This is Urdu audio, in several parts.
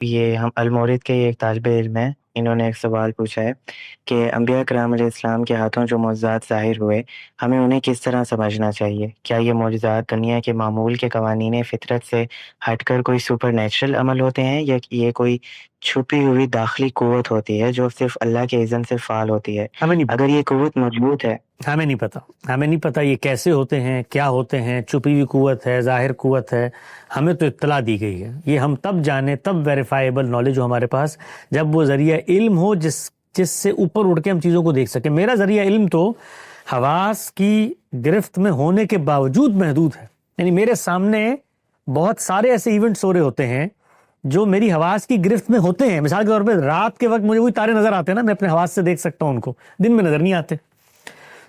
یہ ہم المورد کے ایک طالب علم ہیں، انہوں نے ایک سوال پوچھا ہے کہ انبیاء کرام علیہ السلام کے ہاتھوں جو معجزات ظاہر ہوئے، ہمیں انہیں کس طرح سمجھنا چاہیے؟ کیا یہ معجزات دنیا کے معمول کے قوانین فطرت سے ہٹ کر کوئی سپر نیچرل عمل ہوتے ہیں، یا یہ کوئی چھپی ہوئی داخلی قوت ہوتی ہے جو صرف اللہ کے اذن سے فعال ہوتی ہے؟ ہمیں نہیں اگر یہ قوت موجود ہے، ہمیں نہیں پتا یہ کیسے ہوتے ہیں، کیا ہوتے ہیں، چھپی ہوئی قوت ہے، ظاہر قوت ہے، ہمیں تو اطلاع دی گئی ہے۔ یہ ہم تب جانیں، تب ویریفائیبل نالج ہو ہمارے پاس جب وہ ذریعہ علم ہو جس سے اوپر اٹھ کے ہم چیزوں کو دیکھ سکیں۔ میرا ذریعہ علم تو حواس کی گرفت میں ہونے کے باوجود محدود ہے، یعنی میرے سامنے بہت سارے ایسے ایونٹس ہو رہے ہوتے ہیں جو میری حواس کی گرفت میں ہوتے ہیں۔ مثال کے طور پہ رات کے وقت مجھے وہی تارے نظر آتے ہیں نا، میں اپنے حواس سے دیکھ سکتا ہوں ان کو، دن میں نظر نہیں آتے۔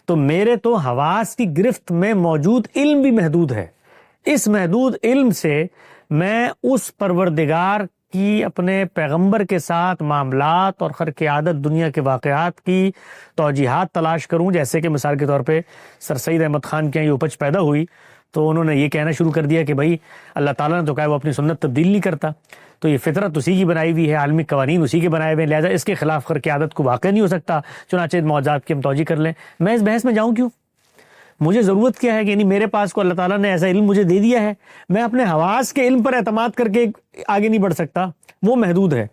تو میرے تو حواس کی گرفت میں موجود علم بھی محدود ہے۔ اس محدود علم سے میں اس پروردگار کی اپنے پیغمبر کے ساتھ معاملات اور خرق عادت دنیا کے واقعات کی توجیحات تلاش کروں۔ جیسے کہ مثال کے طور پہ سر سید احمد خان کے یہاں یہ اپج پیدا ہوئی تو انہوں نے یہ کہنا شروع کر دیا کہ بھائی اللہ تعالیٰ نے تو کہا وہ اپنی سنت تبدیل نہیں کرتا، تو یہ فطرت اسی کی بنائی ہوئی ہے، عالمی قوانین اسی کے بنائے ہوئے ہیں، لہٰذا اس کے خلاف خرق عادت کو واقع نہیں ہو سکتا، چنانچہ معجزات کی ہم توجیہ کر لیں۔ میں اس بحث میں جاؤں کیوں؟ مجھے ضرورت کیا ہے کہ یعنی میرے پاس کو اللہ تعالیٰ نے ایسا علم مجھے دے دیا ہے، میں اپنے حواس کے علم پر اعتماد کر کے آگے نہیں بڑھ سکتا، وہ محدود ہے۔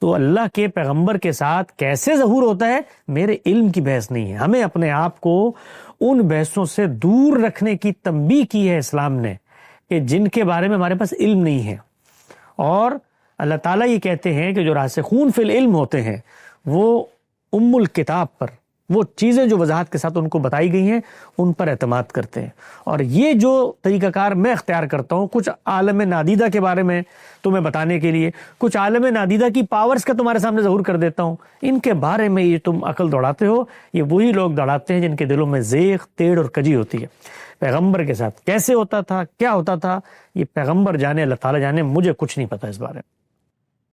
تو اللہ کے پیغمبر کے ساتھ کیسے ظہور ہوتا ہے، میرے علم کی بحث نہیں ہے۔ ہمیں اپنے آپ کو ان بحثوں سے دور رکھنے کی تنبیہ کی ہے اسلام نے کہ جن کے بارے میں ہمارے پاس علم نہیں ہے۔ اور اللہ تعالیٰ یہ کہتے ہیں کہ جو راسخون فی العلم ہوتے ہیں وہ الکتاب پر، وہ چیزیں جو وضاحت کے ساتھ ان کو بتائی گئی ہیں ان پر اعتماد کرتے ہیں۔ اور یہ جو طریقہ کار میں اختیار کرتا ہوں کچھ عالم نادیدہ کے بارے میں تمہیں بتانے کے لیے، کچھ عالم نادیدہ کی پاورز کا تمہارے سامنے ظہور کر دیتا ہوں، ان کے بارے میں یہ تم عقل دوڑاتے ہو، یہ وہی لوگ دوڑاتے ہیں جن کے دلوں میں زیغ، تیڑ اور کجی ہوتی ہے۔ پیغمبر کے ساتھ کیسے ہوتا تھا، کیا ہوتا تھا، یہ پیغمبر جانے، اللہ تعالیٰ جانے، مجھے کچھ نہیں پتا اس بارے میں۔